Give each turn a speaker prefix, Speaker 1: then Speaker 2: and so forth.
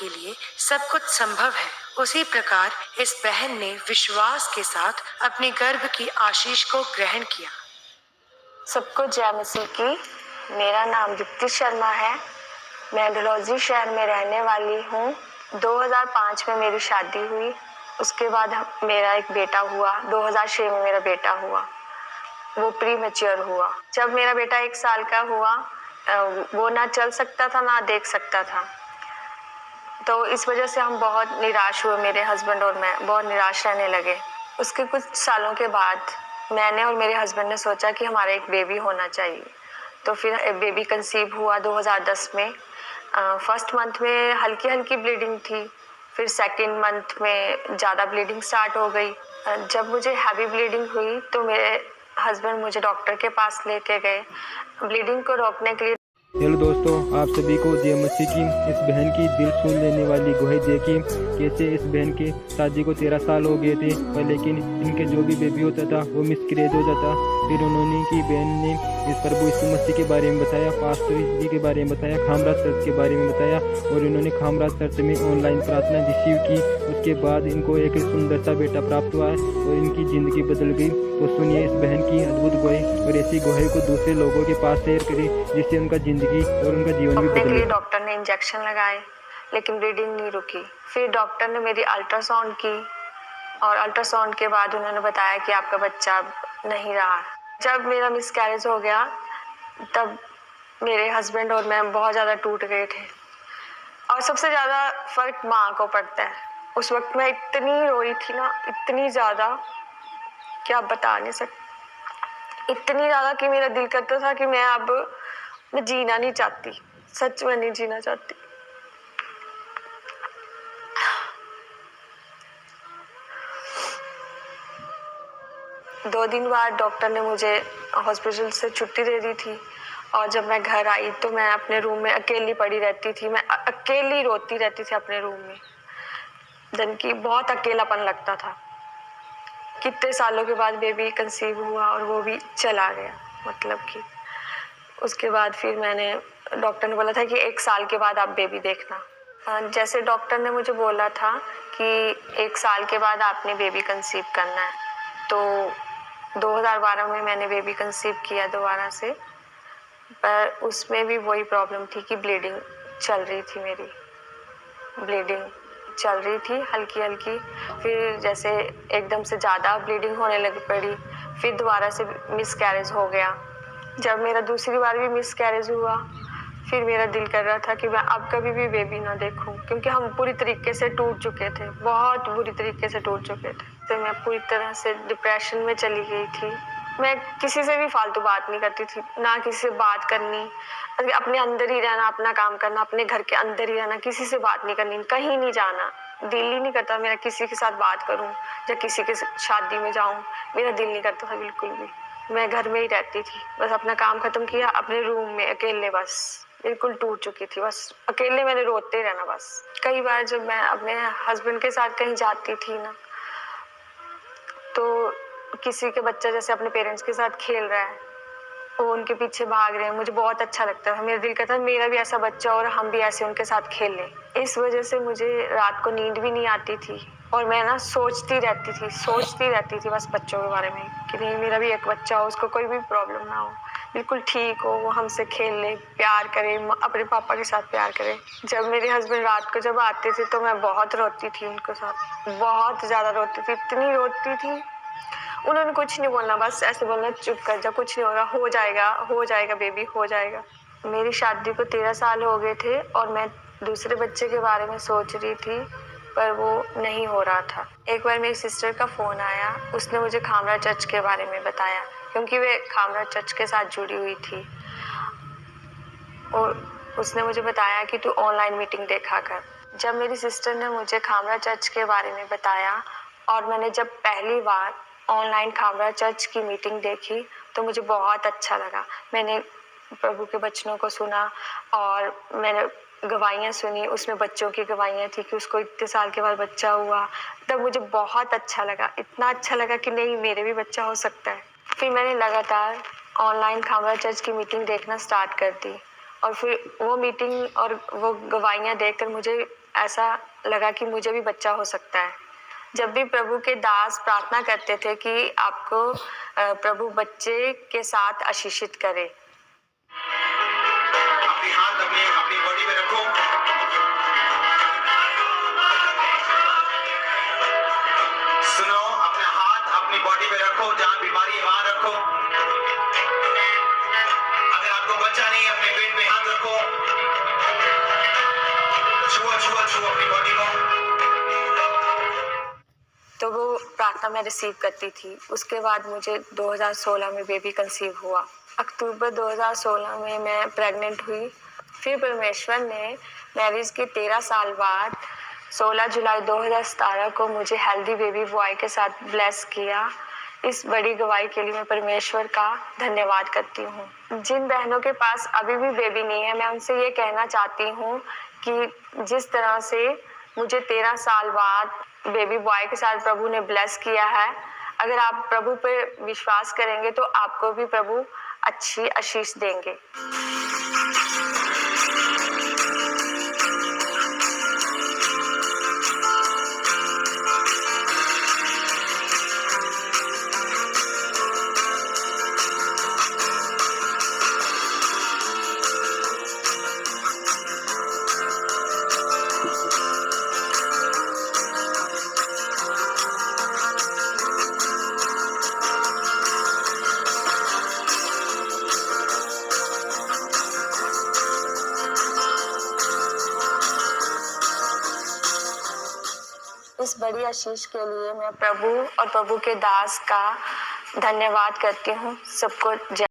Speaker 1: के लिए सब कुछ संभव है, उसी प्रकार इस बहन ने विश्वास के साथ अपने गर्भ की आशीष को ग्रहण किया।
Speaker 2: सबको जय मसीह की। मेरा नाम दीप्ति शर्मा है। मैं डलहौजी शहर में रहने वाली हूँ। 2005 में मेरी शादी हुई। उसके बाद मेरा एक बेटा हुआ। 2006 में मेरा बेटा हुआ। वो प्री मैच्योर हुआ। जब मेरा बेटा 1 साल का हुआ, वो ना चल सकता था ना देख सकता था। तो इस वजह से हम बहुत निराश हुए, मेरे हस्बैंड और मैं बहुत निराश रहने लगे। उसके कुछ सालों के बाद मैंने और मेरे हस्बैंड ने सोचा कि हमारा एक बेबी होना चाहिए। तो फिर बेबी कंसीव हुआ 2010 में। फर्स्ट मंथ में हल्की हल्की ब्लीडिंग थी, फिर सेकंड मंथ में ज़्यादा ब्लीडिंग स्टार्ट हो गई। जब मुझे हैवी ब्लीडिंग हुई तो मेरे हस्बैंड मुझे डॉक्टर के पास लेके गए ब्लीडिंग को रोकने के लिए।
Speaker 3: हेलो दोस्तों, आप सभी को जय मसीह की। इस बहन की दिल छू लेने वाली गुहाई देखिए। कैसे इस बहन की शादी को 13 साल हो गए थे, पर लेकिन इनके जो भी बेबी होता था वो मिसकैरेज हो जाता। फिर उन्होंने की बहन ने इस प्रभु यीशु मसीह के बारे में बताया, पास्टर जी के बारे में बताया, खामराज चर्च के बारे में बताया, और इन्होंने खामराज चर्च में ऑनलाइन प्रार्थना रिसीव की। उसके बाद इनको एक सुंदर सा बेटा प्राप्त हुआ है और इनकी ज़िंदगी बदल गई। तो सुनिए इस बहन की अद्भुत गुहाई, और ऐसी गुहाई को दूसरे लोगों के पास शेयर करें जिससे उनका जिंदगी और उनका जीवन भी बदले।
Speaker 2: डॉक्टर ने इंजेक्शन लगाए लेकिन ब्लीडिंग नहीं रुकी। फिर डॉक्टर ने मेरी अल्ट्रासाउंड की और अल्ट्रासाउंड के बाद उन्होंने बताया कि आपका बच्चा नहीं रहा। जब मेरा मिसकैरेज हो गया तब मेरे हस्बैंड और मैं बहुत ज़्यादा टूट गए थे। और सबसे ज़्यादा फर्क माँ को पड़ता है। उस वक्त मैं इतनी रोई थी ना, इतनी ज़्यादा कि आप बता नहीं सकते। इतनी ज़्यादा कि मेरा दिल करता था कि मैं जीना नहीं चाहती, सच में नहीं जीना चाहती। दो दिन बाद डॉक्टर ने मुझे हॉस्पिटल से छुट्टी दे दी थी और जब मैं घर आई तो मैं अपने रूम में अकेली पड़ी रहती थी। मैं अकेली रोती रहती थी अपने रूम में। दिन की बहुत अकेलापन लगता था। कितने सालों के बाद बेबी कंसीव हुआ और वो भी चला गया। मतलब कि उसके बाद फिर मैंने डॉक्टर ने बोला था कि 1 साल के बाद आप बेबी देखना। जैसे डॉक्टर ने मुझे बोला था कि 1 साल के बाद आपने बेबी कंसीव करना है, तो 2012 में मैंने बेबी कंसीव किया दोबारा से। पर उसमें भी वही प्रॉब्लम थी कि ब्लीडिंग चल रही थी, मेरी ब्लीडिंग चल रही थी हल्की हल्की। फिर जैसे एकदम से ज़्यादा ब्लीडिंग होने लग पड़ी। फिर दोबारा से मिसकैरेज हो गया। जब मेरा दूसरी बार भी मिसकैरेज हुआ फिर मेरा दिल कर रहा था कि मैं अब कभी भी बेबी ना देखूं, क्योंकि हम पूरी तरीके से टूट चुके थे, बहुत बुरी तरीके से टूट चुके थे। तो मैं पूरी तरह से डिप्रेशन में चली गई थी। मैं किसी से भी फालतू बात नहीं करती थी, ना किसी से बात करनी, अपने अंदर ही रहना, अपना काम करना, अपने घर के अंदर ही रहना, किसी से बात नहीं करनी, कहीं नहीं जाना। दिल ही नहीं करता मेरा किसी के साथ बात करूं या किसी के शादी में जाऊं। मेरा दिल नहीं करता था बिल्कुल भी। मैं घर में ही रहती थी, बस अपना काम खत्म किया, अपने रूम में अकेले, बस बिल्कुल टूट चुकी थी। बस अकेले मैंने रोते रहना बस। कई बार जब मैं अपने हस्बैंड के साथ कहीं जाती थी ना, तो किसी के बच्चा जैसे अपने पेरेंट्स के साथ खेल रहा है, वो उनके पीछे भाग रहे हैं, मुझे बहुत अच्छा लगता था। मेरा दिल करता था मेरा भी ऐसा बच्चा और हम भी ऐसे उनके साथ खेल लें। इस वजह से मुझे रात को नींद भी नहीं आती थी और मैं ना सोचती रहती थी बस बच्चों के बारे में कि नहीं मेरा भी एक बच्चा हो, उसको कोई भी प्रॉब्लम ना हो, बिल्कुल ठीक हो, वो हमसे खेल ले, प्यार करे, अपने पापा के साथ प्यार करे। जब मेरे हस्बैंड रात को जब आते थे तो मैं बहुत रोती थी उनके साथ, बहुत ज़्यादा रोती थी, इतनी रोती थी। उन्होंने कुछ नहीं बोलना, बस ऐसे बोलना चुप कर जा, कुछ नहीं होगा, हो जाएगा बेबी, हो जाएगा। मेरी शादी को 13 साल हो गए थे और मैं दूसरे बच्चे के बारे में सोच रही थी, पर वो नहीं हो रहा था। एक बार मेरी सिस्टर का फ़ोन आया, उसने मुझे खामरा चर्च के बारे में बताया, क्योंकि वे खामरा चर्च के साथ जुड़ी हुई थी। और उसने मुझे बताया कि तू ऑनलाइन मीटिंग देखा कर। जब मेरी सिस्टर ने मुझे खामरा चर्च के बारे में बताया और मैंने जब पहली बार ऑनलाइन खामरा चर्च की मीटिंग देखी तो मुझे बहुत अच्छा लगा। मैंने प्रभु के वचनों को सुना और मैंने गवाहियाँ सुनी, उसमें बच्चों की गवाहियाँ थी कि उसको इतने साल के बाद बच्चा हुआ। तब मुझे बहुत अच्छा लगा, इतना अच्छा लगा कि नहीं मेरे भी बच्चा हो सकता है। फिर मैंने लगातार ऑनलाइन खामरा चर्च की मीटिंग देखना स्टार्ट कर दी और फिर वो मीटिंग और वो गवाहियाँ देखकर मुझे ऐसा लगा कि मुझे भी बच्चा हो सकता है। जब भी प्रभु के दास प्रार्थना करते थे कि आपको प्रभु बच्चे के साथ आशीषित करे।
Speaker 4: अपनी हाथ अपनी बॉडी पे रखो। सुनो, अपने हाथ अपनी बॉडी पे रखो, जहां बीमारी है वहां रखो। अगर आपको बच्चा नहीं है, अपने पेट पे हाथ रखो, छुओ अपनी बॉडी को।
Speaker 2: तो वो प्रार्थना मैं रिसीव करती थी। उसके बाद मुझे 2016 में बेबी कंसीव हुआ। अक्टूबर 2016 में मैं प्रेग्नेंट हुई। फिर परमेश्वर ने मैरिज के 13 साल बाद 16 जुलाई 2017 को मुझे हेल्दी बेबी बॉय के साथ ब्लेस किया। इस बड़ी गवाही के लिए मैं परमेश्वर का धन्यवाद करती हूँ। जिन बहनों के पास अभी भी बेबी नहीं है, मैं उनसे ये कहना चाहती हूँ कि जिस तरह से मुझे 13 साल बाद बेबी बॉय के साथ प्रभु ने ब्लेस किया है, अगर आप प्रभु पे विश्वास करेंगे तो आपको भी प्रभु अच्छी आशीष देंगे। इस बड़ी आशीष के लिए मैं प्रभु और प्रभु के दास का धन्यवाद करती हूँ। सबको जय।